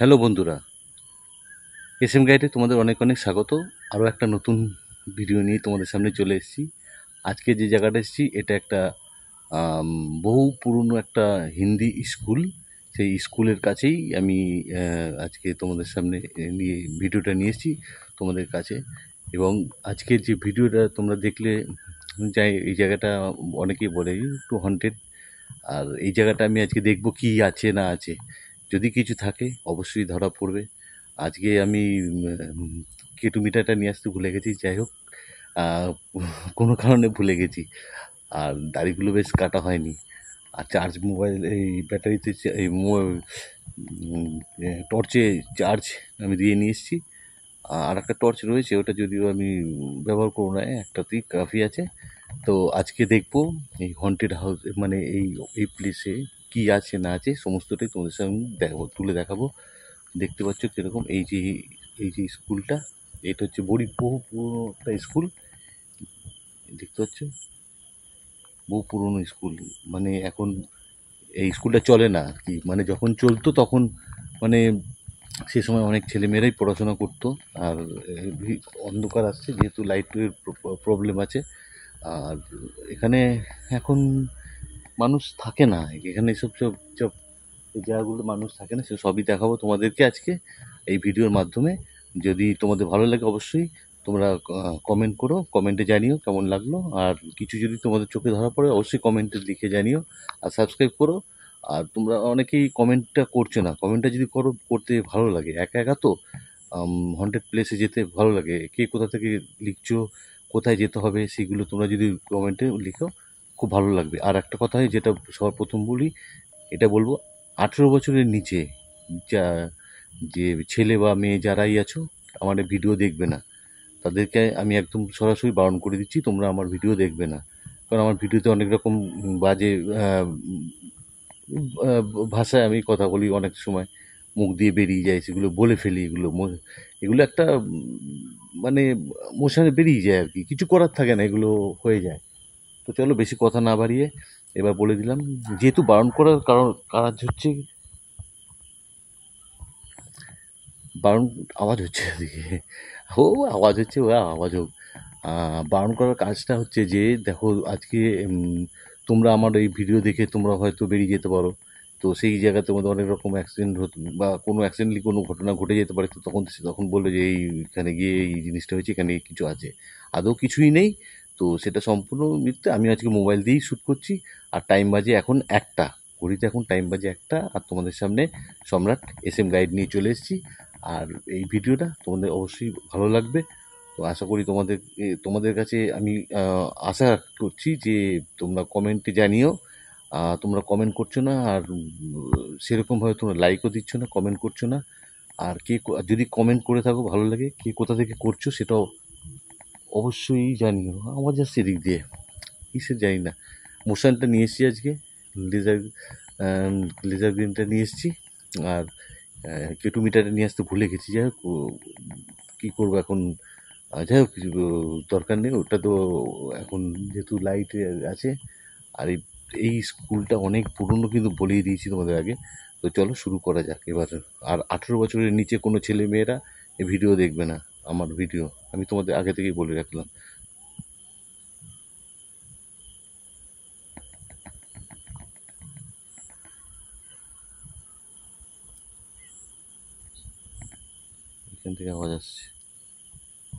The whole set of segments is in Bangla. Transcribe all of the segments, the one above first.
হ্যালো বন্ধুরা, এসএম গাইডে তোমাদের অনেক অনেক স্বাগত। আরও একটা নতুন ভিডিও নিয়ে তোমাদের সামনে চলে এসেছি। আজকে যে জায়গাটা এসেছি এটা একটা বহু পুরনো একটা হিন্দি স্কুল। সেই স্কুলের কাছেই আমি আজকে তোমাদের সামনে নিয়ে ভিডিওটা নিয়ে এসেছি তোমাদের কাছে। এবং আজকের যে ভিডিওটা তোমরা দেখলে যাই, এই জায়গাটা অনেকেই বলে একটু হন্টেড। আর এই জায়গাটা আমি আজকে দেখব কি আছে না আছে। যদি কিছু থাকে অবশ্যই ধরা পড়বে। আজকে আমি কেটোমিটারটা নিয়ে আসতে ভুলে গেছি। যাই হোক, আহ, কোনো কারণে ভুলে গেছি। আর দাড়িগুলো বেশ কাটা হয়নি। আর চার্জ মোবাইল এই ব্যাটারিতে এই টর্চে চার্জ আমি দিয়ে নিয়ে এসেছি। আর একটা টর্চ রয়েছে, ওটা যদিও আমি ব্যবহার করবো না, একটাতেই কাফি আছে। তো আজকে দেখবো এই হন্টেড হাউস, মানে এই প্লেসে কি আছে না আছে সমস্তটাই তোমাদের সঙ্গে তুলে দেখাবো। দেখতে পাচ্ছ কীরকম এই যে স্কুলটা, এটা হচ্ছে বহু পুরনো একটা স্কুল। দেখতে পাচ্ছ, বহু পুরনো স্কুল। মানে এখন এই স্কুলটা চলে না আর কি। মানে যখন চলতো তখন মানে সে সময় অনেক ছেলেমেয়েরাই পড়াশোনা করতো। আর অন্ধকার আসছে যেহেতু লাইটের প্রবলেম আছে। আর এখানে এখন মানুষ থাকে না, এখানে সব সব সব এই জায়গাগুলো মানুষ থাকে না। সে সবই দেখাবো তোমাদেরকে আজকে এই ভিডিওর মাধ্যমে। যদি তোমাদের ভালো লাগে অবশ্যই তোমরা কমেন্ট করো, কমেন্টে জানিও কেমন লাগলো। আর কিছু যদি তোমাদের চোখে ধরা পড়ে অবশ্যই কমেন্টে লিখে জানিও। আর সাবস্ক্রাইব করো। আর তোমরা অনেকেই কমেন্টটা করছো না, কমেন্টটা যদি করতে ভালো লাগে। একা একা তো হন্টেড প্লেসে যেতে ভালো লাগে। কে কোথা থেকে লিখছো, কোথায় যেতে হবে সেগুলো তোমরা যদি কমেন্টে লিখো খুব ভালো লাগবে। আর একটা কথা যেটা সবার প্রথম বলি, এটা বলবো 18 বছরের নিচে যা যে ছেলে বা মেয়ে যারাই আছো আমার ভিডিও দেখবে না, তাদেরকে আমি একদম সরাসরি বারণ করে দিচ্ছি, তোমরা আমার ভিডিও দেখবে না। কারণ আমার ভিডিওতে অনেক রকম বাজে আহ, ভাষায় আমি কথা বলি, অনেক সময় মুখ দিয়ে বেরিয়ে যায়, সেগুলো বলে ফেলি। এগুলো একটা মানে মোশনে বেরিয়ে যায় আর কি, কিছু করার থাকে না, এগুলো হয়ে যায়। তো চলো বেশি কথা না বাড়িয়ে এবার বলে দিলাম। যেহেতু বারণ করার কাজ হচ্ছে, বারণ আওয়াজ হচ্ছে এদিকে, ও আওয়াজ হচ্ছে, ও আওয়াজ হোক। বারণ করার কাজটা হচ্ছে যে দেখো আজকে তোমরা আমার এই ভিডিও দেখে তোমরা হয়তো বেরিয়ে যেতে পারো। তো সেই জায়গায় তোমাদের অনেক রকম অ্যাক্সিডেন্ট বা কোনো অ্যাক্সিডেন্টলি কোনো ঘটনা ঘটে যেতে পারে। তো তখন বলবে যে এইখানে গিয়ে এই জিনিসটা হয়েছে, এখানে কিছু আছে। আদৌ কিছুই নেই। তো সেটা সম্পূর্ণ মিথ্যে। আমি আজকে মোবাইল দিয়েই শ্যুট করছি। আর টাইম বাজে এখন 1টা, ঘড়িতে এখন টাইম বাজে 1টা। আর তোমাদের সামনে সম্রাট এসএম গাইড নিয়ে চলে এসেছি। আর এই ভিডিওটা তোমাদের অবশ্যই ভালো লাগবে। তো আশা করি তোমাদের কাছে আমি আশা করছি যে তোমরা কমেন্টে জানিও। তোমরা কমেন্ট করছো না। আর সেরকমভাবে তোমরা লাইকও দিচ্ছ না, কমেন্ট করছো না। আর যদি কমেন্ট করে থাকো ভালো লাগে, কে কোথা থেকে করছো সেটাও অবশ্যই জানিও। আমার যাচ্ছে এদিক দিয়ে কিসের জানি না। মোশনটা নিয়ে এসেছি আজকে, লেজার লেজার গ্রিনটা নিয়ে এসেছি। আর কেটোমিটারটা নিয়ে আসতে ভুলে গেছি। যাই হোক, কী করবো এখন। যাই হোক, কিছু দরকার নেই ওটা তো। এখন যেহেতু লাইট আছে। আর এই স্কুলটা অনেক পুরনো কিন্তু বলেই দিয়েছি তোমাদের আগে। তো চলো শুরু করা যাক এবার। আর 18 বছরের নিচে কোনো ছেলে মেয়েরা এই ভিডিও দেখবে না, আমার ভিডিও আমি তোমাদের আগে থেকেই বলে রাখলাম। এখান থেকে আওয়াজ আসছে।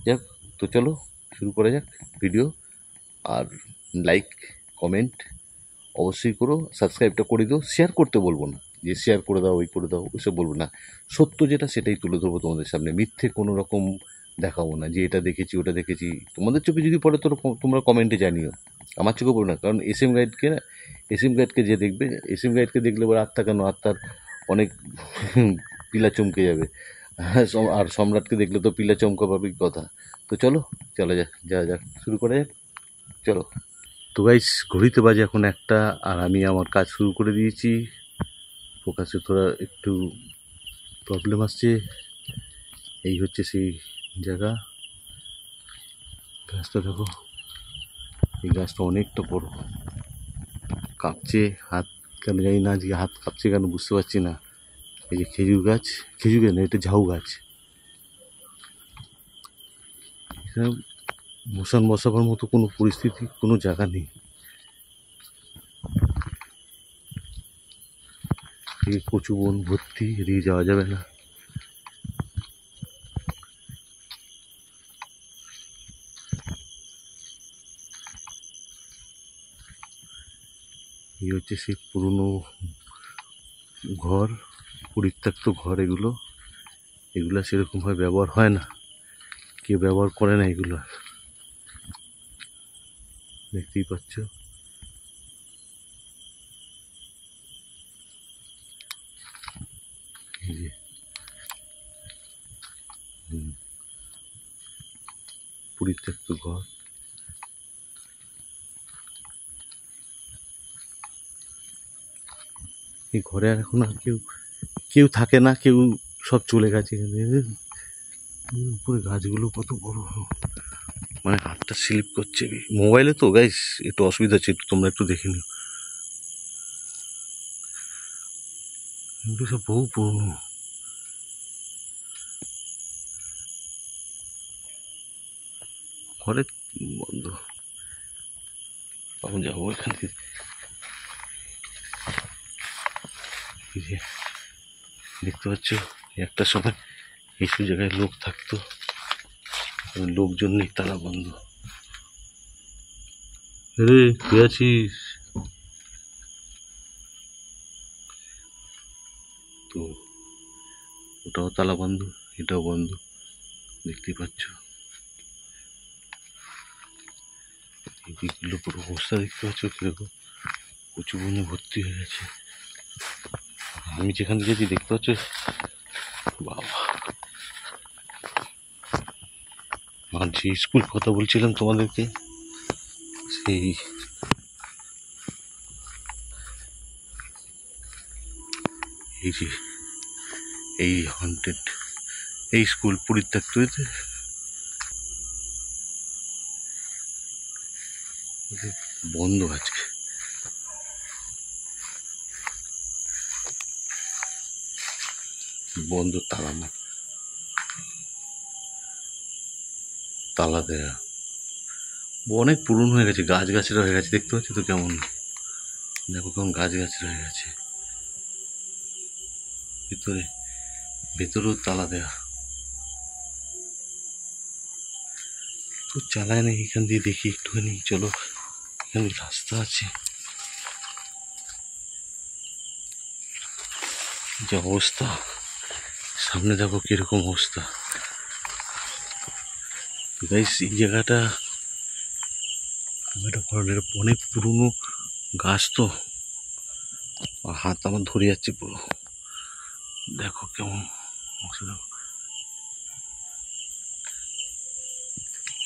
যাক, তো চলো শুরু করা যাক ভিডিও। আর লাইক, কমেন্ট অবশ্যই করো, সাবস্ক্রাইবটা করে দিও। শেয়ার করতে বলবো না, যে শেয়ার করে দাও ওই করে দাও ওইসব বলবো না। সত্য যেটা সেটাই তুলে ধরবো তোমাদের সামনে, মিথ্যে কোনো রকম দেখাবো না যে এটা দেখেছি ওটা দেখেছি। তোমাদের চোখে যদি পড়ে তোমরা কমেন্টে জানিও, আমার চোখে পড়ো না। কারণ এসএম গাইডকে যে দেখবে, এসএম গাইডকে দেখলে এবার আত্মা কেন, আত্মার অনেক পিলা চমকে যাবে। আর সম্রাটকে দেখলে তো পিলা চমকাবারই কথা। তো চলো চলে যাক শুরু করা যাক, চলো। তো গাইস, ঘড়িতে বাজে এখন 1টা। আর আমি আমার কাজ শুরু করে দিয়েছি। ফোকাসে তোরা একটু প্রবলেম আসছে। এই হচ্ছে সেই জায়গা। গাছটা দেখো, এই গাছটা অনেকটা বড়। কাঁপছে হাত, কেন জানি না আজকে হাত কাঁপছে কেন বুঝতে পারছি না। এই যে খেজুর গাছ, খেজুর গাছ না, এটা ঝাউ গাছ। এখানে মশান বসাবার মতো কোনো পরিস্থিতি, কোনো জায়গা নেই। এই কচু বন ভর্তি, এদিকে যাওয়া যাবে না। এই হচ্ছে সেই পুরনো ঘর, পরিত্যক্ত ঘর এগুলো। এগুলা সেরকমভাবে ব্যবহার হয় না, কেউ ব্যবহার করে না এগুলো। দেখতেই পাচ্ছ, এই যে পরিত্যক্ত ঘর। এই ঘরে আর এখন আর কেউ কেউ থাকে না, কেউ সব চলে গেছে। এখানে উপরে গাছগুলো কত বড়, মানে হাতটা স্লিপ করছে। মোবাইলে তো গাইস একটু অসুবিধা হচ্ছে, একটু তোমরা একটু দেখে নিও। এগুলো সব বহু পুরনো। ঘরে বন্ধ, আমি যাবো এখান থেকে। এই যে দেখতে পাচ্ছ, একটা সময় এইসব জায়গায় লোক থাকতো, লোকজন নেই, তালা বন্ধ। রে কে আছিস? তো ওটাও তালা বন্ধ, এটাও বন্ধ, দেখতেই পাচ্ছ। এই দিকগুলো পুরো অবস্থা দেখতে পাচ্ছ কিরকম, কচু বনে ভর্তি হয়ে গেছে। আমি যেখান থেকে দেখতে পাচ্ছ, বাবা। আর যে স্কুল কথা বলছিলাম তোমাদেরকে, সেই এই যে এই হন্টেড এই স্কুল পরিত্যক্ত হয়েছে, বন্ধ আছে। বন্ধ, তালা দেয়া, অনেক পুরনো হয়ে গেছে, গাছ গাছরা হয়ে গেছে। দেখতে পাচ্ছ তো কেমন, দেখো কেমন গাছ গাছরা হয়ে গেছে। ভেতরেও তালা দেয়া, তো চালায় না। এখান দিয়ে দেখি একটুখানি, চলো। এখানে রাস্তা আছে, যে অবস্থা সামনে দেখো কিরকম অবস্থা। গাইস এই জায়গাটা অনেক পুরনো গাছ তো, হাত আমার ধরে যাচ্ছে পুরো। দেখো কেমন অবস্থা,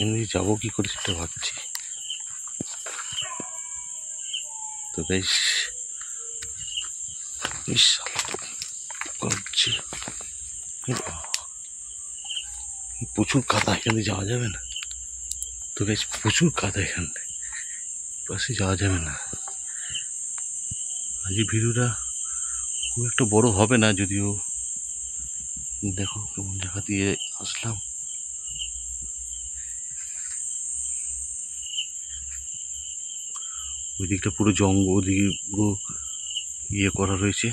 এমনি যাবো কি করে সেটা ভাবছি। তো গাইস করছি, প্রচুর কাদা, এখানে যাওয়া যাবে না। তো গাইস প্রচুর কাদা, এখানে পাশে যাওয়া যাবে না। আজ ভিডিওটা খুব একটা বড় হবে না, যদিও দেখো কেমন জায়গা দিয়ে আসলাম। ওই দিকটা পুরো জঙ্গল, ওদিকে পুরো ইয়ে করা রয়েছে।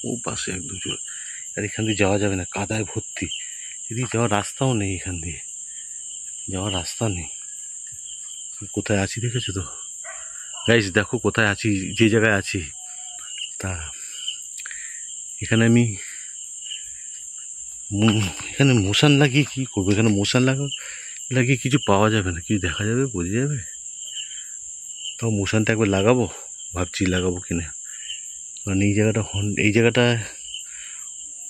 ও পাশে একদম চলে, আর এখান দিয়ে যাওয়া যাবে না, কাদায় ভর্তি। এদিকে যাওয়ার রাস্তাও নেই, এখান দিয়ে যাওয়ার রাস্তা নেই। কোথায় আছি দেখেছো তো গাইস, দেখো কোথায় আছি, যে জায়গায় আছি। তা এখানে আমি এখানে মশান লাগিয়ে কি করবো? এখানে মশান লাগিয়ে কিছু পাওয়া যাবে না, কিছু দেখা যাবে, বোঝা যাবে। তাও মশানটা একবার লাগাবো, ভাবছি লাগাবো কিনা। কারণ এই জায়গাটা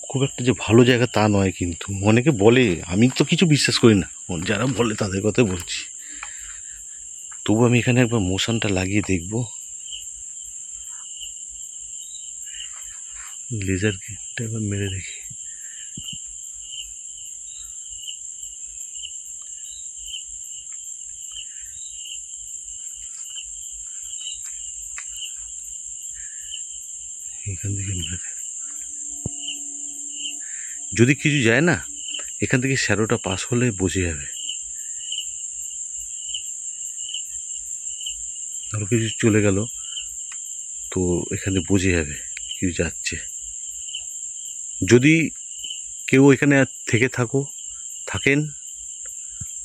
খুব একটা যে ভালো জায়গা তা নয়, কিন্তু অনেকে বলে, আমি তো কিছু বিশ্বাস করি না, যারা বলে তাদের কথা বলছি। তবু আমি এখানে একবার মশানটা লাগিয়ে দেখবো। লেজার কিটটা একবার মেরে দেখি। এখান থেকে যদি কিছু যায় না, এখান থেকে শ্যাডোটা পাস হলে বোঝা যাবে। ধরো কিছু চলে গেল, তো এখানে বোঝা যাবে কিছু যাচ্ছে। যদি কেউ এখানে থেকে থাকেন,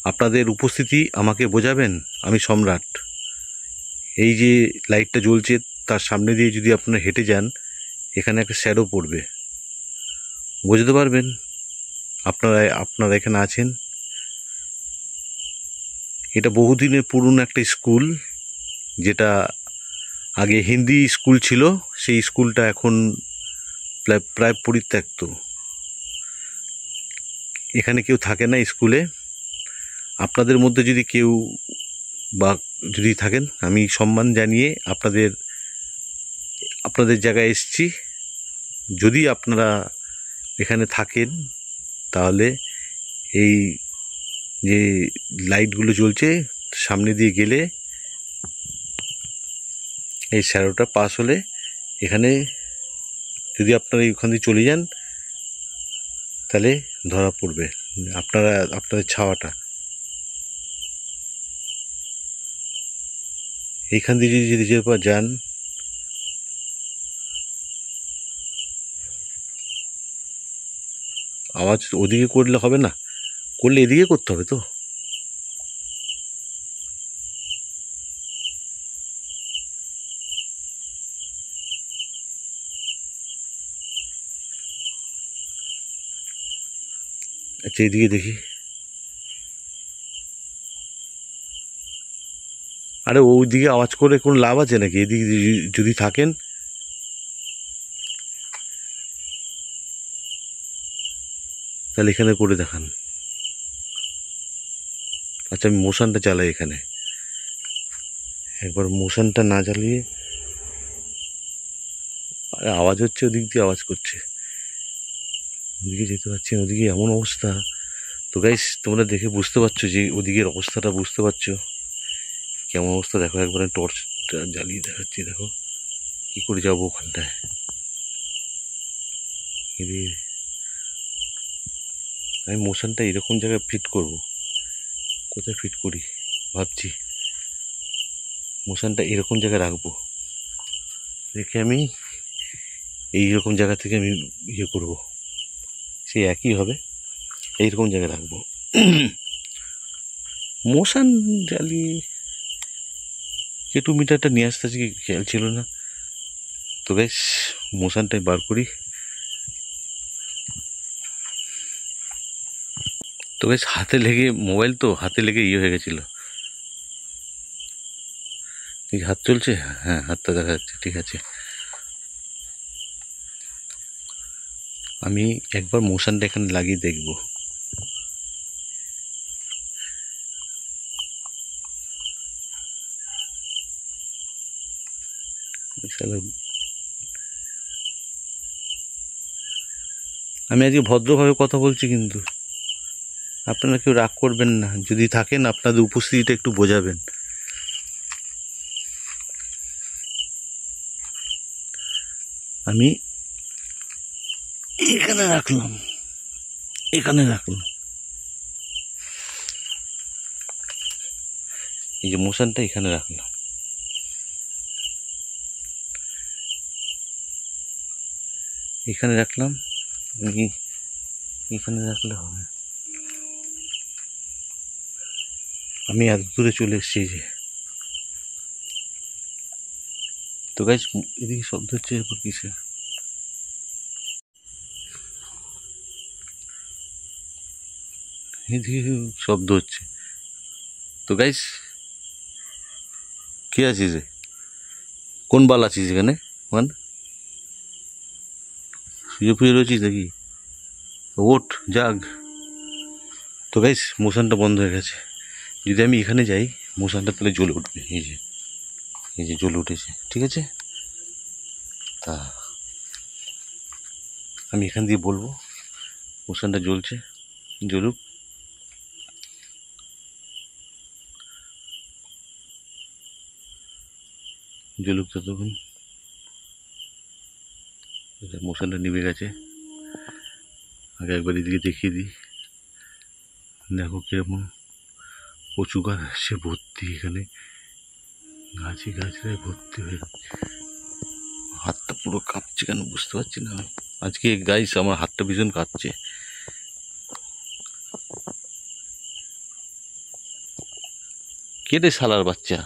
আপনাদের উপস্থিতি আমাকে বোঝাবেন। আমি সম্রাট। এই যে লাইটটা জ্বলছে, তার সামনে দিয়ে যদি আপনারা হেঁটে যান, এখানে একটা শ্যাডো পড়বে, বুঝতে পারবেন আপনারা এখানে আছেন। এটা বহুদিনের পুরনো একটা স্কুল, যেটা আগে হিন্দি স্কুল ছিল। সেই স্কুলটা এখন প্রায় পরিত্যক্ত। এখানে কেউ থাকে না স্কুলে। আপনাদের মধ্যে যদি কেউ বা যদি থাকেন, আমি সম্মান জানিয়ে আপনাদের জায়গায় এসেছি। যদি আপনারা এখানে থাকেন, তাহলে এই যে লাইটগুলো জ্বলছে সামনে দিয়ে গেলে, এই শ্যাডোটা পাস হলে এখানে যদি আপনারা ওখান দিয়ে চলে যান, তাহলে ধরা পড়বে আপনাদের ছাওয়াটা। এইখান দিয়ে যদি নিজের পর যান, আওয়াজ ওদিকে করলে হবে না, করলে এদিকে করতে হবে তো। আচ্ছা, এদিকে দেখি। আরে ওইদিকে আওয়াজ করে কোনো লাভ আছে নাকি? এদিকে যদি থাকেন, তাহলে এখানে করে দেখান। আচ্ছা, আমি মোশনটা চালাই এখানে। একবার মোশনটা না চালিয়ে, আরে আওয়াজ হচ্ছে, ওদিক দিয়ে আওয়াজ করছে, ওদিকে যেতে পারছি না। ওদিকে এমন অবস্থা। তো গাইস, তোমরা দেখে বুঝতে পারছো যে ওদিকের অবস্থাটা বুঝতে পারছো কেমন অবস্থা। দেখো, একবার টর্চটা জ্বালিয়ে দেখাচ্ছি। দেখো কি করে যাবো ওখানটায়। আমি মোশনটা এরকম জায়গায় ফিট করব। কোথায় ফিট করি ভাবছি। মোশনটা এরকম জায়গায় রাখবো, রেখে আমি এইরকম জায়গা থেকে আমি ইয়ে করবো, সেই একই হবে। এইরকম জায়গায় রাখবো। মোশন জ্বালিয়ে কেটু মিটারটা নিয়ে আসতে আজকে খেয়াল ছিল না। তো বেশ, মোশনটাই বার করি। তো বেশ, হাতে লেগে, মোবাইল তো হাতে লেগে ইয়ে হয়ে গেছিলো। এই হাত চলছে, হ্যাঁ হাতটা দেখা যাচ্ছে, ঠিক আছে। আমি একবার মোশনটা এখানে লাগিয়ে দেখব। আমি আজকে ভদ্রভাবে কথা বলছি, কিন্তু আপনারা কেউ রাগ করবেন না। যদি থাকেন, আপনাদের উপস্থিতিটা একটু বোঝাবেন। আমি এখানে রাখলাম, এই যে মোশনটা এখানে রাখলাম। এখানে রাখলাম, এখানে রাখলে হবে। আমি এত দূরে চলে এসেছি যে। তো গাইস, এদিকে শব্দ হচ্ছে, এরপর কিসে এদিকে শব্দ হচ্ছে। তো গাইস, কে আছিস রে? কোন বাল আছিস এখানে? মানে শুয়ে ফুয়ে রয়েছিস নাকি? ওঠ, জাগ। তো গাইস, মোশনটা বন্ধ হয়ে গেছে। যদি আমি এখানে যাই, মোশনটা তাহলে জ্বলে উঠবে। এই যে জ্বলে উঠেছে, ঠিক আছে। তা আমি এখান দিয়ে বলবো মোশনটা জ্বলছে, জ্বলুক। ততক্ষণ। মোশনটা নিভে গেছে। আগে একবার এদিকে দেখিয়ে দিই, দেখো কিরকম কচু গাছ আসছে ভর্তি, এখানে গাছে গাছরায় ভর্তি হয়ে গেছে। হাতটা পুরো কাঁপছে কেন বুঝতে পারছি না আমি। আজকে গাইস আমার হাতটা ভীষণ কাঁপছে। কেটে শালার বাচ্চা,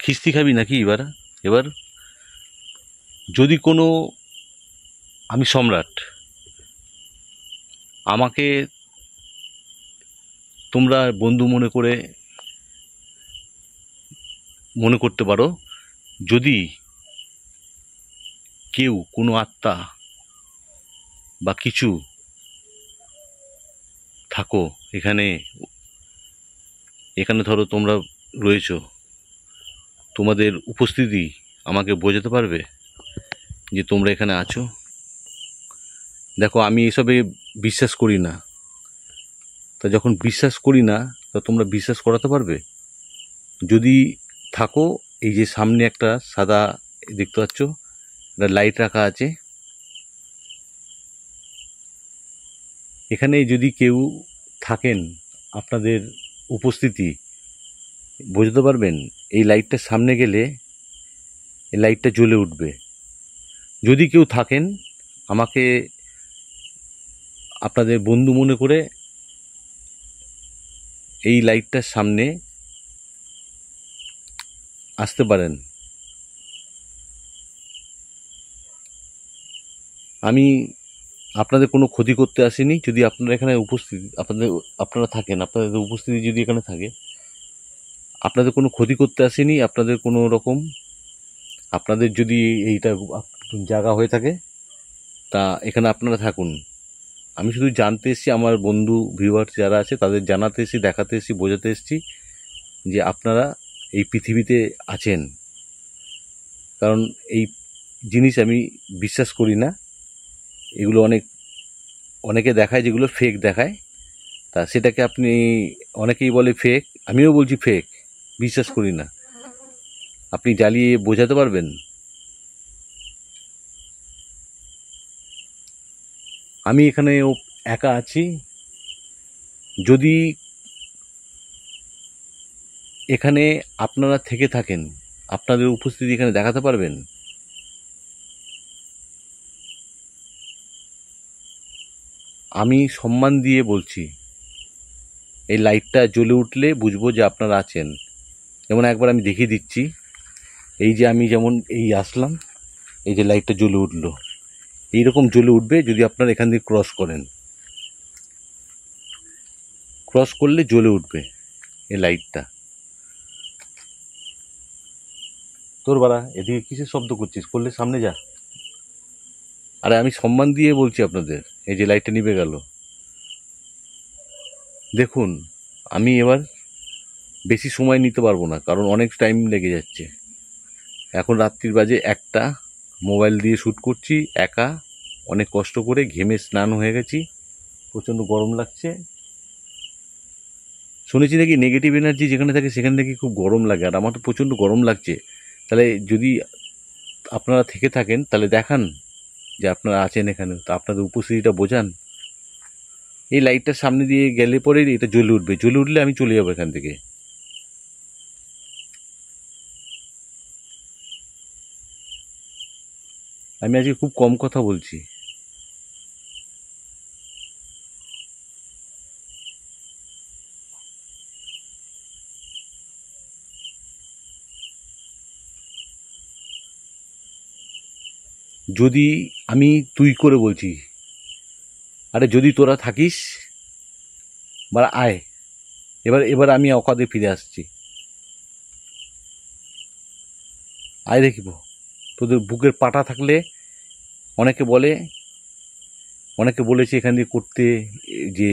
খিস্তি খাবি নাকি এবার? এবার যদি কোনো, আমি সম্রাট, আমাকে তোমরা বন্ধু মনে করতে পারো। যদি কেউ কোনো আত্মা বা কিছু থাকো এখানে, ধরো তোমরা রয়েছো, তোমাদের উপস্থিতি আমাকে বোঝাতে পারবে যে তোমরা এখানে আছো। দেখো আমি এসবে বিশ্বাস করি না, তা যখন বিশ্বাস করি না তা তোমরা বিশ্বাস করাতে পারবে? যদি থাকো, এই যে সামনে একটা সাদা দেখতে পাচ্ছ, একটা লাইট রাখা আছে, এখানে যদি কেউ থাকেন আপনাদের উপস্থিতি বোঝাতে পারবেন। এই লাইটটার সামনে গেলে এই লাইটটা জ্বলে উঠবে। যদি কেউ থাকেন আমাকে আপনাদের বন্ধু মনে করে এই লাইটটার সামনে আসতে পারেন। আমি আপনাদের কোনো ক্ষতি করতে আসিনি। যদি আপনারা এখানে আপনারা থাকেন, আপনাদের উপস্থিতি যদি এখানে থাকে, আপনাদের কোনো ক্ষতি করতে আসেনি। আপনাদের কোনো রকম, আপনাদের যদি এইটা জায়গা হয়ে থাকে তা এখানে আপনারা থাকুন। আমি শুধু জানতে এসেছি, আমার বন্ধু ভিউয়ার্স যারা আছে তাদের জানাতে এসেছি, দেখাতে এসেছি, বোঝাতে এসেছি যে আপনারা এই পৃথিবীতে আছেন। কারণ এই জিনিস আমি বিশ্বাস করি না। এগুলো অনেকে দেখায়, যেগুলো ফেক দেখায়, তা সেটাকে আপনি, অনেকেই বলে ফেক, আমিও বলছি ফেক, বিশ্বাস করি না। আপনি জ্বালিয়ে বোঝাতে পারবেন? আমি এখানে একা আছি। যদি এখানে আপনারা থেকে থাকেন, আপনাদের উপস্থিতি এখানে দেখাতে পারবেন? আমি সম্মান দিয়ে বলছি, এই লাইটটা জ্বলে উঠলে বুঝবো যে আপনারা আছেন। যেমন একবার আমি দেখিয়ে দিচ্ছি, এই যে আমি যেমন এই আসলাম, এই যে লাইটটা জ্বলে উঠলো, এইরকম জ্বলে উঠবে যদি আপনারা এখান দিয়ে ক্রস করেন। ক্রস করলে জ্বলে উঠবে এই লাইটটা। তোর বাড়া এদিকে কিসের শব্দ করছিস? করলে সামনে যা। আরে আমি সম্মান দিয়ে বলছি আপনাদের। এই যে লাইটটা নিভে গেল, দেখুন। আমি এবার বেশি সময় নিতে পারবো না, কারণ অনেক টাইম লেগে যাচ্ছে। এখন রাত্রির বাজে 1টা, মোবাইল দিয়ে শ্যুট করছি একা, অনেক কষ্ট করে, ঘেমে স্নান হয়ে গেছি, প্রচণ্ড গরম লাগছে। শুনেছি নাকি নেগেটিভ এনার্জি যেখানে থাকে সেখানে নাকি খুব গরম লাগে, আর আমার তো প্রচণ্ড গরম লাগছে। তাহলে যদি আপনারা থেকে থাকেন তাহলে দেখান যে আপনারা আছেন এখানে, তা আপনাদের উপস্থিতিটা বোঝান। এই লাইটটার সামনে দিয়ে গেলে পরে এটা জ্বলে উঠবে, জ্বলে উঠলে আমি চলে যাবো এখান থেকে। আমি আজকে খুব কম কথা বলছি। যদি আমি তুই করে বলছি, আরে যদি তোরা থাকিস বা আয়, এবার আমি অকাদে ফিরে আসছি। আয় দেখিব তোদের বুকের পাটা থাকলে। অনেকে বলেছে এখান দিয়ে করতে, যে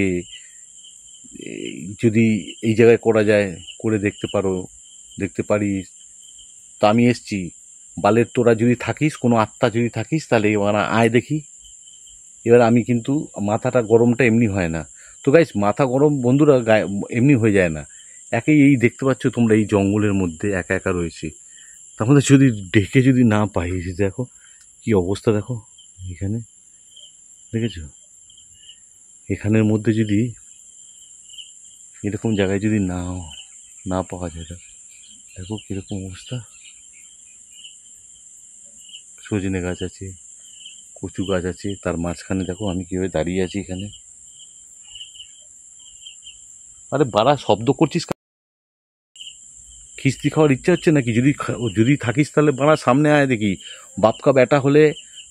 যদি এই জায়গায় করা যায়, করে দেখতে পারিস। তা আমি এসছি। বালের তোরা যদি থাকিস, কোনো আত্মা যদি থাকিস, তাহলে এবার আয় দেখি। এবার আমি কিন্তু, মাথাটা গরমটা এমনি হয় না তো গাইস, মাথা গরম বন্ধুরা এমনি হয়ে যায় না। এই দেখতে পাচ্ছ তোমরা, এই জঙ্গলের মধ্যে একা একা রয়েছি। তার মধ্যে যদি ডেকে যদি না পাই, দেখো কি অবস্থা দেখো এখানে, দেখেছো? এখানের মধ্যে যদি এরকম জায়গায় যদি না পাওয়া যায়, দেখো কিরকম অবস্থা। সজনে গাছ আছে, কচু গাছ আছে, তার মাঝখানে দেখো আমি কিভাবে দাঁড়িয়ে আছি এখানে। আরে বাড়া, শব্দ করছিস খিস্তি খাওয়ার ইচ্ছা হচ্ছে নাকি? যদি থাকিস তাহলে বাড়া সামনে আয় দেখি। বাপকা বেটা হলে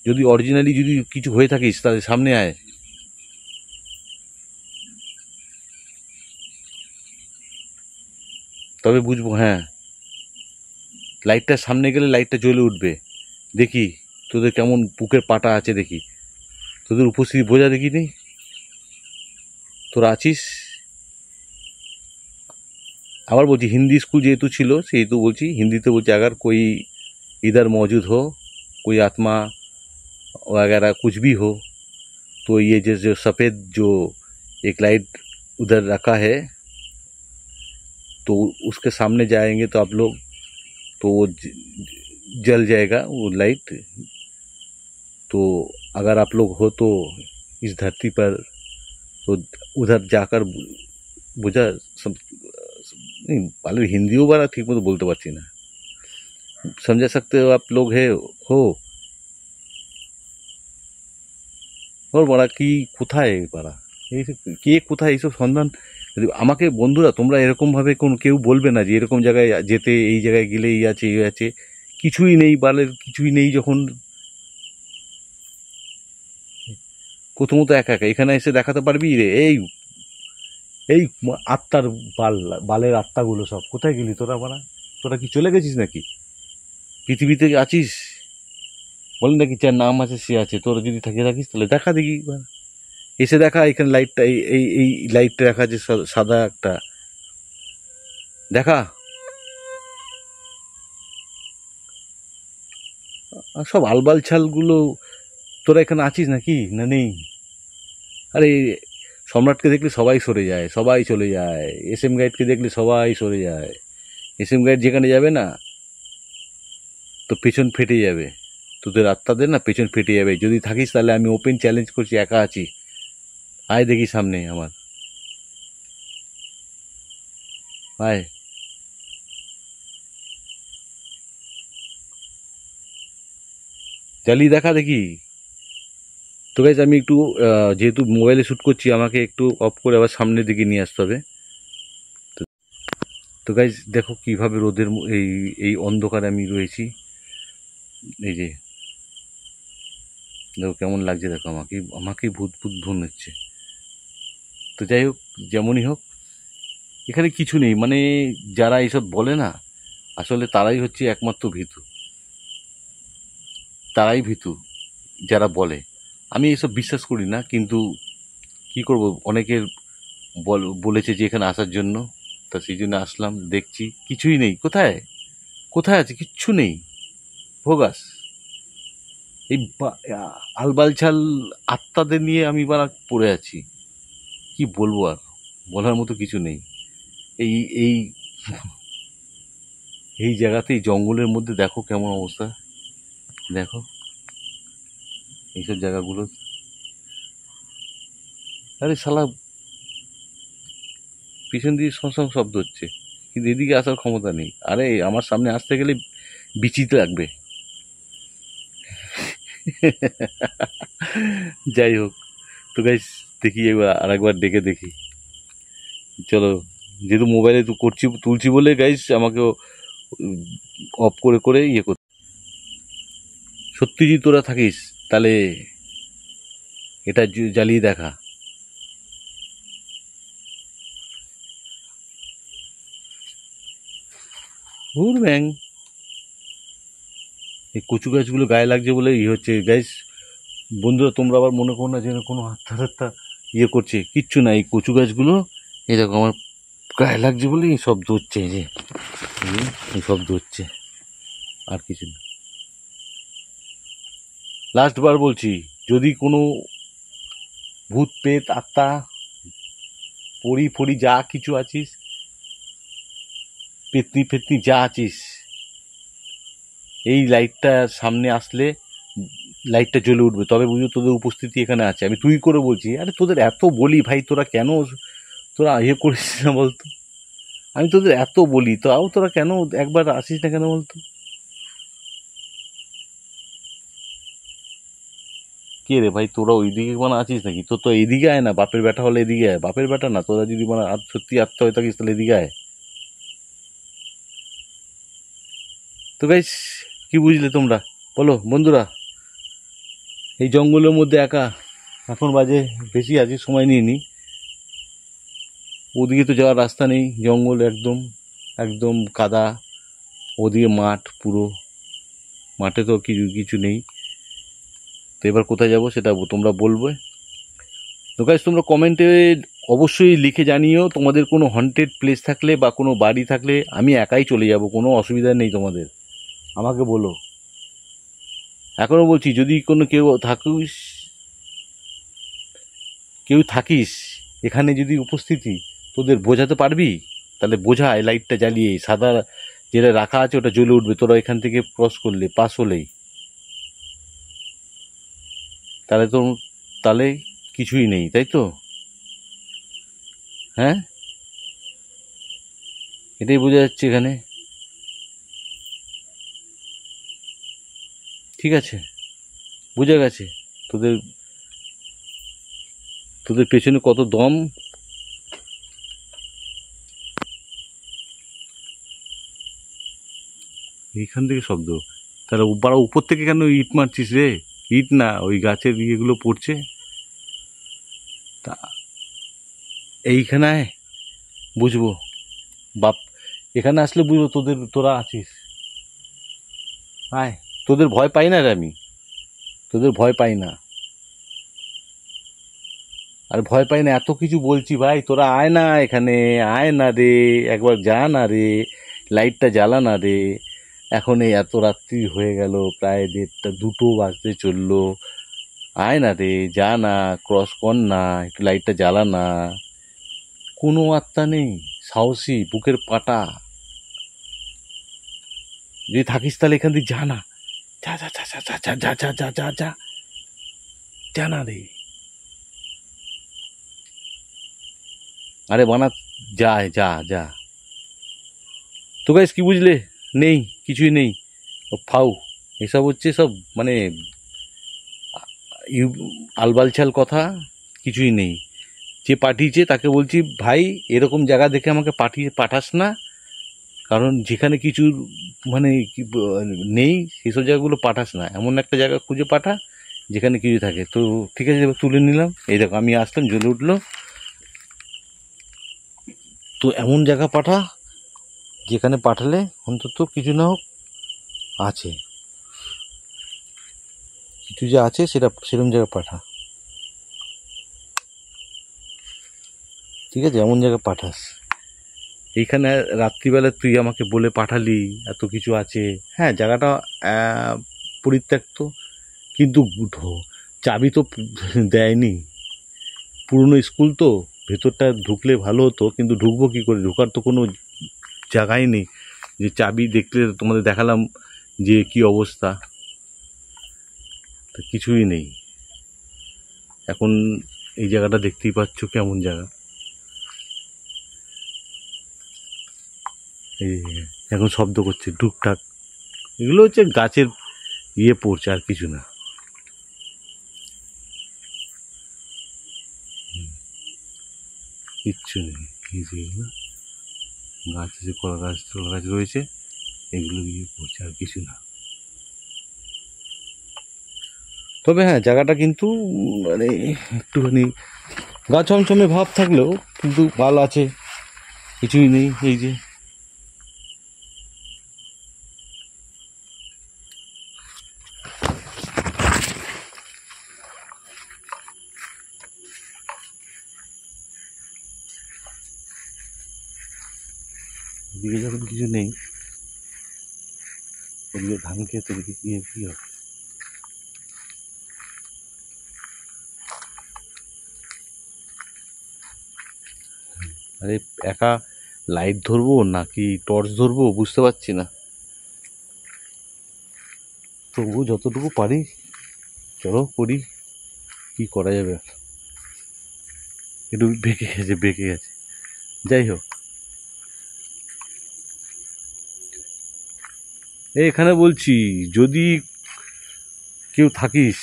যদি অরিজিনালি যদি কিছু হয়ে থাকিস তাহলে সামনে আয়। তবে বুঝবো। হ্যাঁ, লাইটটার সামনে গেলে লাইটটা জ্বলে উঠবে। দেখি তোদের কেমন বুকের পাটা আছে, দেখি তোদের উপস্থিতি বোঝা দেখি নেই। তোরা আছিস। আবার বলছি, হিন্দি স্কুল যেহেতু ছিল সেহেতু বলছি, হিন্দিতে বলছি, अगर कोई इधर मौजूद हो, कोई आत्मा वगैरह कुछ भी हो, तो ये जो सफ़ेद जो एक लाइट उधर रखा है, तो उसके सामने जाएंगे तो आप लोग, तो वो जल जाएगा वो लाइट। तो अगर आप लोग हो तो इस धरती पर, तो उधर जाकर बुझा सब। नहीं पाले हिंदियों वाला ठीक मতো বলতে পারছি না। समझा सकते हो आप लोग है हो। ওর বাড়া কি কোথায় বাড়া, এই কে কোথায় এইসব সন্ধান। আমাকে বন্ধুরা তোমরা এরকমভাবে কেউ বলবে না যে এরকম জায়গায় যেতে, এই জায়গায় গেলে এই আছে এই আছে। কিছুই নেই, বালের কিছুই নেই। যখন প্রথমত একা একা এখানে এসে দেখাতে পারবি রে? এই আত্মার বালের আত্মাগুলো সব কোথায় গেলি তোরা বাড়া? তোরা কি চলে গেছিস নাকি? পৃথিবীতে আছিস? বলে নাকি যার নাম আছে সে আছে। তোরা যদি থাকিস তাহলে দেখা দেখি, এসে দেখা। এখানে লাইটটা, এই লাইটটা দেখা, যে সাদা একটা দেখা। আর সব আলবাল ছালগুলো। তোরা এখানে আছিস নাকি না নেই? আরে সম্রাটকে দেখলে সবাই সরে যায়, সবাই চলে যায়। এসএম গাইডকে দেখলে সবাই সরে যায়। এসএম গাইড যেখানে যাবে না, তো পেছন ফেটে যাবে। তোদের আত্মাদের না পেছন ফেটে যাবে। যদি থাকিস তাহলে আমি ওপেন চ্যালেঞ্জ করছি, একা আছি, আয় দেখি সামনে আমার, আয়। চালিয়ে দেখা দেখি। তো গাইজ আমি একটু যেহেতু মোবাইলে শ্যুট করছি, আমাকে একটু অফ করে আবার সামনের দিকে নিয়ে আসতে হবে। তো গাইজ দেখো কিভাবে রোদের এই অন্ধকারে আমি রয়েছি। এই যে দেখো কেমন লাগছে, দেখো আমাকেই ভূত মনে হচ্ছে। তো যাই হোক, যেমনই হোক, এখানে কিছু নেই। মানে যারা এইসব বলে না, আসলে তারাই হচ্ছে একমাত্র ভীতু। তারাই ভীতু যারা বলে। আমি এসব বিশ্বাস করি না, কিন্তু কি করব, অনেকের বলেছে যে এখানে আসার জন্য, তা সেই জন্য আসলাম। দেখছি কিছুই নেই। কোথায় কোথায় আছে? কিচ্ছু নেই। ভোগাস এই আলবালছাল আত্মাদের নিয়ে আমি পড়ে আছি। কি বলবো আর, বলার মতো কিছু নেই। এই এই এই জায়গাতে, এই জঙ্গলের মধ্যে দেখো কেমন অবস্থা। দেখো এইসব জায়গাগুলো। আরে শালা, পিছন দিয়ে সং শব্দ হচ্ছে, কিন্তু এদিকে আসার ক্ষমতা নেই। আরে আমার সামনে আসতে গেলে বিচিতে লাগবে। যাই হোক, তো গাইস দেখি এবার আরেকবার ডেকে দেখি। চলো, যেহেতু মোবাইলে তো তুলছি বলে গাইস আমাকেও অফ করে ইয়ে করতে। সত্যি যদি তোরা থাকিস তাহলে এটা জ্বালিয়ে দেখা। ভুর ব্যাং, এই কচু গাছগুলো গায়ে লাগছে বলে হচ্ছে গাইস। বন্ধুরা তোমরা আবার মনে করো না যেন কোনো আত্মা ইয়ে করছে, কিচ্ছু না। এই কচু গাছগুলো এই দেখো আমার গায়ে লাগছে বলে এই শব্দ হচ্ছে, এই শব্দ হচ্ছে, আর কিছু না। লাস্ট বার বলছি, যদি কোনো ভূত প্রেত আত্মা পড়ি যা কিছু আছিস, পেতনি যা আছিস, এই লাইটটার সামনে আসলে লাইটটা জ্বলে উঠবে, তবে বুঝো তোদের উপস্থিতি এখানে আছে। আমি তুই করে বলছি, আরে তোদের এত বলি ভাই, তোরা কেন তোরা ইয়ে করিস না বলতো? আমি তোদের এত বলি, তাও তোরা কেন একবার আসিস না কেন বলতো? কে রে ভাই, তোরা ওইদিকে মানে আছিস নাকি? তো এদিকে আয় না, বাপের বেটা হলে এদিকে আয়। বাপের বেটা না, তোরা যদি মানে সত্যি আত্মা হয়ে থাকিস তাহলে এদিকে আয়। তো গাইস, কি বুঝলে তোমরা বলো বন্ধুরা? এই জঙ্গলের মধ্যে একা, এখন বাজে বেশি আছে, সময় নিয়ে নি। ওদিকে তো যাওয়ার রাস্তা নেই, জঙ্গল একদম একদম কাদা, ওদিকে মাঠ পুরো, মাঠে তো কিছু কিছু নেই। তো এবার কোথায় যাব সেটা তোমরা বলবে। তো গাইস, তোমরা কমেন্টে অবশ্যই লিখে জানিও তোমাদের কোনো হন্টেড প্লেস থাকলে বা কোনো বাড়ি থাকলে। আমি একাই চলে যাব, কোনো অসুবিধা নেই তোমাদের, আমাকে বলো। এখনও বলছি, যদি কোনো কেউ থাকিস এখানে, যদি উপস্থিতি তোদের বোঝাতে পারবি তাহলে বোঝা। এই লাইটটা জ্বালিয়ে সাদা যেটা রাখা আছে ওটা জ্বলে উঠবে তোরা এখান থেকে ক্রস করলে, পাস হলেই। তাহলে তো, তাহলে কিছুই নেই, তাই তো? হ্যাঁ, এটাই বোঝা যাচ্ছে এখানে। ঠিক আছে, বোঝা গেছে তোদের তোদের পেছনে কত দম। এইখান থেকে শব্দ, তাহলে বাড়া উপর থেকে কেন ইট মারছিস রে? ইট না, ওই গাছের ইয়েগুলো পড়ছে। তা এইখানে বুঝবো বাপ, এখানে আসলে বুঝবো তোরা আছিস। আয়, তোদের ভয় পাই না রে আমি, তোদের ভয় পাই না। আর ভয় পাই না, এত কিছু বলছি ভাই, তোরা আয় না এখানে, আয় না রে, একবার যা না রে, লাইটটা জ্বালা না রে। এখন এই এত রাত্রি হয়ে গেল, প্রায় 1:30 2টো বাজতে চললো। আয় না রে, যা না, ক্রস কর না, একটু লাইটটা জ্বালা না। কোনো আত্মা নেই, সাহসী বুকের পাটা। যদি থাকিস তাহলে এখান থেকে যা না, যা যা যা যা যা যা যা যা যা যা যা না রে। আরে বানা, যা যা যা। তো গাইস, কি বুঝলে? নেই, কিছুই নেই, ও ফাউ। এসব হচ্ছে সব মানে আলবালছাল কথা, কিছুই নেই। যে পাঠিয়েছে তাকে বলছি, ভাই এরকম জায়গা দেখে আমাকে পাঠাস না, কারণ যেখানে কিছু মানে নেই সেসব জায়গাগুলো পাঠাস না। এমন একটা জায়গা খুঁজে পাঠা যেখানে কিছু থাকে। তো ঠিক আছে, এবার তুলে নিলাম। এই দেখো আমি আসলাম, জ্বলে উঠলো। তো এমন জায়গা পাঠা যেখানে পাঠালে অন্তত কিছু না হোক আছে, কিছু যে আছে সেটা সেরকম জায়গায় পাঠা। ঠিক আছে, এমন জায়গায় পাঠাস। এইখানে রাত্রিবেলা তুই আমাকে বলে পাঠালি এত কিছু আছে। হ্যাঁ, জায়গাটা পরিত্যক্ত, কিন্তু চাবি তো দেয়নি। পুরনো স্কুল তো, ভেতরটা ঢুকলে ভালো হতো, কিন্তু ঢুকবো কী করে? ঢোকার তো কোনো জায়গাই নেই যে চাবি দেখলে তোমাদের দেখালাম যে কি অবস্থা। তা কিছুই নেই। এখন এই জায়গাটা দেখতেই পাচ্ছ কেমন জায়গা। এই এখন শব্দ করছে টুকটাক, এগুলো হচ্ছে গাছের ইয়ে পড়ছে, আর কিছু না। কিচ্ছু নেই, এই যে এগুলো গাছ আছে, কলা গাছ রয়েছে, এগুলো ইয়ে পড়ছে, আর কিছু না। তবে হ্যাঁ, জায়গাটা কিন্তু মানে একটুখানি গা ছমছমে ভাব থাকলেও কিন্তু ভালো আছে, কিছুই নেই। এই যে এদিকে যখন কিছু নেই, ওদিকে ধান খেত, ওদিকে গিয়ে কি হবে? আরে একা লাইট ধরবো নাকি টর্চ ধরবো বুঝতে পারছি না। তবু যতটুকু পারি চলো করি, কি করা যাবে। একটু বেঁকে গেছে। যাই হোক, এখানে বলছি যদি কেউ থাকিস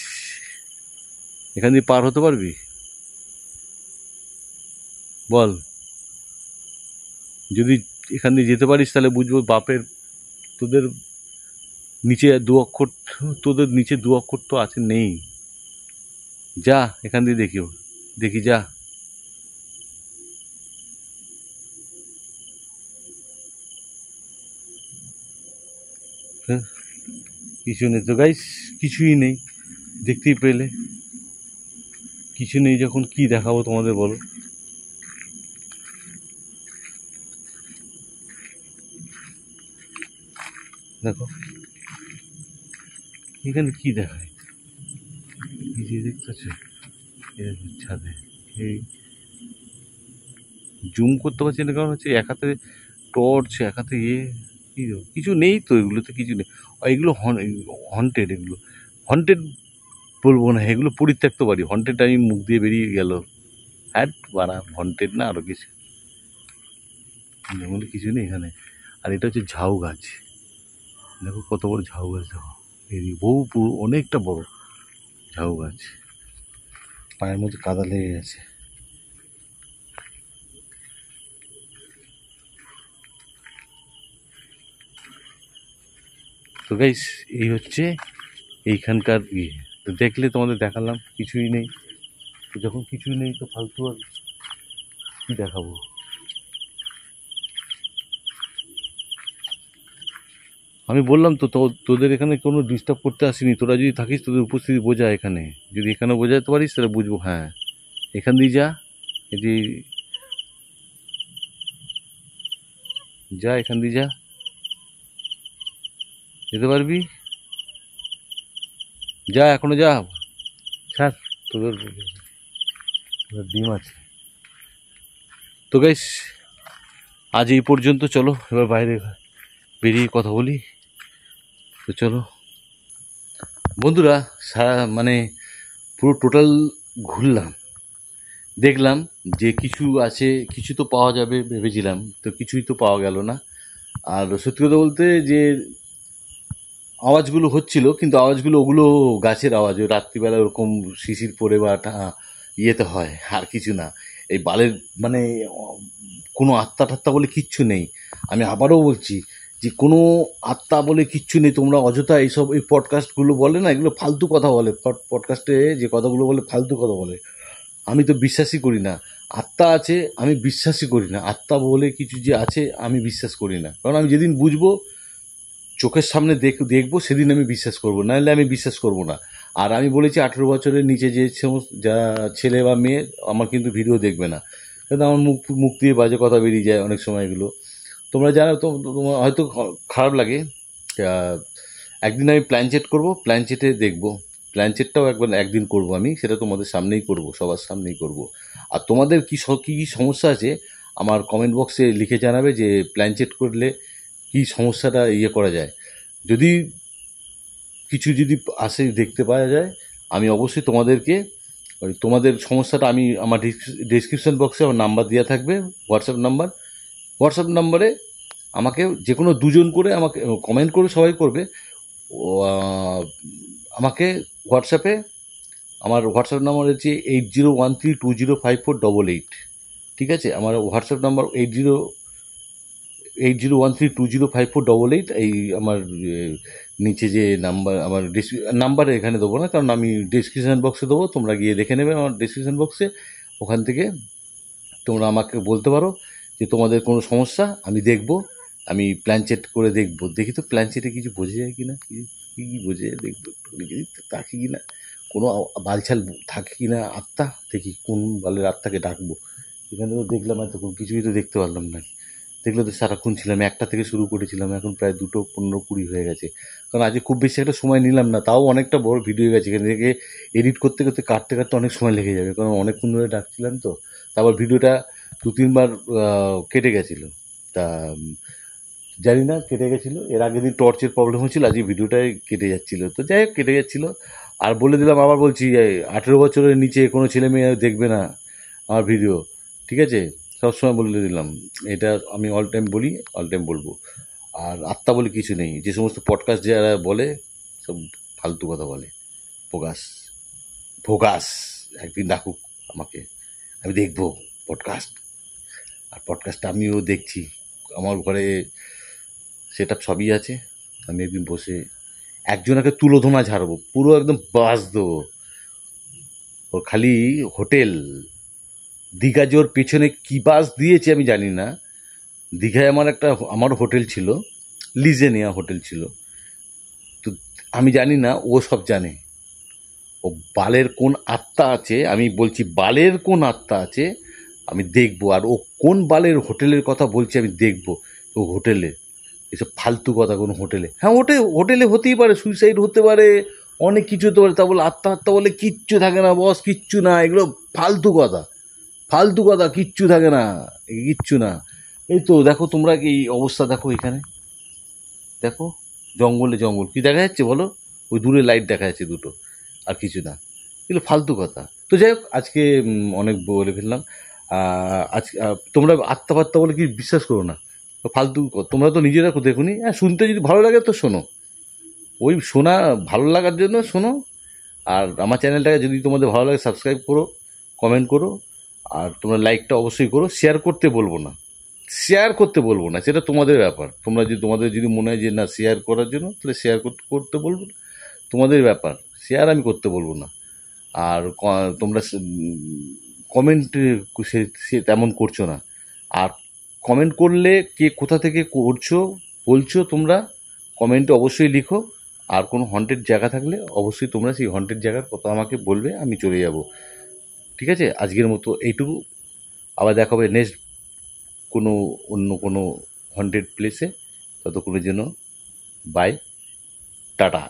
এখান দিয়ে পার হতে পারবি? বল, যদি এখান দিয়ে যেতে পারিস তাহলে বুঝবো বাপের তোদের নিচে 2 অক্ষর, তোদের নিচে 2 অক্ষর তো আছে নেই। যা এখান দিয়ে দেখি যা। হ্যাঁ, কিছু নেই তো গাইস, কিছুই নেই, দেখতেই পেলে কিছু নেই যখন কি দেখাবো তোমাদের বলো। দেখো এখানে কি দেখায়, এই যে দেখতেছ ছাদে, এই জুম করতে পারছি না কারণ হচ্ছে এক হাতে টর্চ, এক হাতে কিছু নেই তো, এগুলোতে কিছু নেই। আর এগুলো হন্টেড, এগুলো হন্টেড বলবো না, এগুলো পরিত্যক্ত বাড়ি। হন্টেড আমি মুখ দিয়ে বেরিয়ে গেল, হ্যাট বাড়া, হন্টেড না আরো কিছু, জঙ্গলে কিছু নেই এখানে। আর এটা হচ্ছে ঝাউ গাছ, দেখো কত বড় ঝাউ গাছ, দেখো এই বহু পুরো অনেকটা বড় ঝাউ গাছ, পায়ের মধ্যে কাদা লেগে গেছে। তো গাইস এই হচ্ছে এইখানকার তো দেখলে তোমাদের দেখালাম কিছুই নেই। তো যখন কিছুই নেই তো ফালতু আর কি দেখাবো। আমি বললাম তো তোদের এখানে কোনো ডিস্টার্ব করতে আসিনি, তোরা যদি থাকিস তোদের উপস্থিতি বোঝা এখানে, যদি এখানে বোঝাতে পারিস তাহলে বুঝবো। হ্যাঁ, এখান দিয়ে যা, এদি যা, এখান দিয়ে যা, যেতে পারবি, যা এখনো যা, ছাড়, তোদের ডিম আছে। তো গাইস আজ এই পর্যন্ত, চলো এবার বাইরে বেরিয়ে কথা বলি। তো চলো বন্ধুরা, সারা মানে পুরো টোটাল ঘুরলাম, দেখলাম যে কিছু আছে, কিছু তো পাওয়া যাবে ভেবেছিলাম, তো কিছুই তো পাওয়া গেল না। আর সত্যি কথা বলতে যে আওয়াজগুলো হচ্ছিল, কিন্তু আওয়াজগুলো ওগুলো গাছের আওয়াজ, ওই রাত্রিবেলা ওরকম শিশির পড়ে বা ইয়েতে হয়, আর কিছু না। এই বালের মানে কোনো আত্মা ঠাত্তা বলে কিচ্ছু নেই। আমি আবারও বলছি যে কোনো আত্মা বলে কিচ্ছু নেই। তোমরা অযথা এইসব এই পডকাস্টগুলো বলে না, এগুলো ফালতু কথা বলে, পডকাস্টে যে কথাগুলো বলে ফালতু কথা বলে, আমি তো বিশ্বাসই করি না। আত্মা আছে আমি বিশ্বাসই করি না, আত্মা বলে কিছু যে আছে আমি বিশ্বাস করি না। কারণ আমি যেদিন বুঝবো, চোখের সামনে দেখবো, সেদিন আমি বিশ্বাস করবো, নাহলে আমি বিশ্বাস করবো না। আর আমি বলেছি 18 বছরের নিচে যে সমস্ত যা ছেলে বা মেয়ে আমার কিন্তু ভিডিও দেখবে না, কিন্তু আমার মুখ দিয়ে বাজে কথা বেরিয়ে যায় অনেক সময়। এগুলো তোমরা জানো তো, তোমার হয়তো খারাপ লাগে। একদিন আমি প্ল্যানচেট করবো, প্ল্যানচেটে দেখবো, প্ল্যানচেটটাও একদিন করবো আমি, সেটা তোমাদের সামনেই করবো, সবার সামনেই করবো। আর তোমাদের কী কী সমস্যা আছে আমার কমেন্ট বক্সে লিখে জানাবে, যে প্ল্যানচেট করলে কী সমস্যাটা করা যায়। যদি কিছু যদি আসে দেখতে পাওয়া যায়, আমি অবশ্যই তোমাদেরকে তোমাদের সমস্যাটা আমি আমার ডিসক্রিপশন বক্সে আমার নাম্বার দেওয়া থাকবে, হোয়াটসঅ্যাপ নাম্বারে আমাকে যে কোনো 2 জন করে আমাকে কমেন্ট করে, সবাই করবে, আমাকে হোয়াটসঅ্যাপে, আমার হোয়াটসঅ্যাপ নাম্বার হচ্ছে 8013205488। ঠিক আছে, আমার হোয়াটসঅ্যাপ নাম্বার 8013205488। এই আমার নিচে যে নাম্বার, আমার নাম্বারে এখানে দেবো না, কারণ আমি ডিসক্রিপশান বক্সে দেবো, তোমরা গিয়ে দেখে নেবে আমার ডিসক্রিপশান বক্সে। ওখান থেকে তোমরা আমাকে বলতে পারো যে তোমাদের কোনো সমস্যা, আমি দেখব, আমি প্ল্যানচেট করে দেখবো, দেখি তো প্ল্যানচেটে কিছু বোঝা যায় কি না, কী কী বোঝা যায় দেখবো, থাকে কি না, কোনো বালছাল থাকে কি না আত্মা, দেখি কোন বালের আত্মাকে ডাকবো। এখানে তো দেখলাম এতক্ষণ কিছুই তো দেখতে পারলাম না, দেখলে তো সারাক্ষণ ছিলাম, 1টা থেকে শুরু করেছিলাম, এখন প্রায় 2টো 15-20 হয়ে গেছে। কারণ আজকে খুব বেশি একটা সময় নিলাম না, তাও অনেকটা বড় ভিডিও গেছে, এখান থেকে এডিট করতে করতে কাটতে অনেক সময় লেগে যাবে, কারণ অনেকক্ষণ ধরে ডাকছিলাম তো। তারপর ভিডিওটা 2-3 বার কেটে গেছিলো, তা জানি না কেটে গেছিলো। এর আগের দিন টর্চের প্রবলেম হচ্ছিলো, আজকে ভিডিওটাই কেটে যাচ্ছিলো, তো যাই হোক কেটে যাচ্ছিলো। আর বলে দিলাম, আবার বলছি, 18 বছরের নিচে কোনো ছেলে মেয়ে দেখবে না আমার ভিডিও, ঠিক আছে? সবসময় বলে দিলাম, এটা আমি অল টাইম বলি, অল টাইম বলবো। আর আত্মা বলে কিছু নেই। যে সমস্ত পডকাস্ট যারা বলে সব ফালতু কথা বলে। ভোগাস ভোগাস একদিন ডাকুক আমাকে, আমি দেখবো পডকাস্ট। আর পডকাস্টটা আমিও দেখছি, আমার ঘরে সেট আপ সবই আছে। আমি একদিন বসে একজনকে তুলোধোনা ঝাড়বো, পুরো একদম বাস দেবো। ওর খালি হোটেল দীঘা, যে ওর পেছনে কী বাস দিয়েছে আমি জানি না। দীঘায় আমার হোটেল ছিল, লিজে নেওয়া হোটেল ছিল। তো আমি জানি না, ও সব জানে। ও বালের কোন আত্মা আছে, আমি বলছি বালের কোন আত্মা আছে আমি দেখবো। আর ও কোন বালের হোটেলের কথা বলছে আমি দেখবো। ও হোটেলে এসব ফালতু কথা, কোনো হোটেলে, হ্যাঁ হোটেলে হতেই পারে, সুইসাইড হতে পারে, অনেক কিছু হতে পারে, তা বলে আত্মহত্যা বলে কিচ্ছু থাকে না বস, কিচ্ছু না। এগুলো ফালতু কথা, ফালতু কথা, কিচ্ছু থাকে না, কিচ্ছু না। এই তো দেখো, তোমরা কি এই অবস্থা দেখো, এখানে দেখো, জঙ্গলে জঙ্গল, কি দেখা যাচ্ছে বলো? ওই দূরে লাইট দেখা যাচ্ছে দুটো, আর কিছু না। এগুলো ফালতু কথা। তো যাই হোক, আজকে অনেক বলে ফেললাম। আজকে তোমরা আত্মা ফাত্তা বলে কি বিশ্বাস করো না, তো ফালতু তোমরা তো নিজেরা দেখুনি। হ্যাঁ, শুনতে যদি ভালো লাগে তো শোনো, ওই শোনা ভালো লাগার জন্য শোনো। আর আমার চ্যানেলটাকে যদি তোমাদের ভালো লাগে সাবস্ক্রাইব করো, কমেন্ট করো, আর তোমরা লাইকটা অবশ্যই করো। শেয়ার করতে বলবো না, শেয়ার করতে বলবো না, সেটা তোমাদের ব্যাপার। তোমাদের যদি মনে হয় যে না শেয়ার করার জন্য, তাহলে শেয়ার করতে বলবো না, তোমাদের ব্যাপার। শেয়ার আমি করতে বলবো না। আর তোমরা কমেন্ট সে তেমন করছো না। আর কমেন্ট করলে কে কোথা থেকে করছো বলছো তোমরা, কমেন্টে অবশ্যই লিখো। আর কোনো হন্টেড জায়গা থাকলে অবশ্যই তোমরা সেই হন্টেড জায়গার কথা আমাকে বলবে, আমি চলে যাব। ঠিক আছে, আজকের মতো এইটুকু। আবার দেখা হবে নেক্সট অন্য কোনো হন্টেড প্লেসে। ততক্ষণের জন্য বাই, টাটা।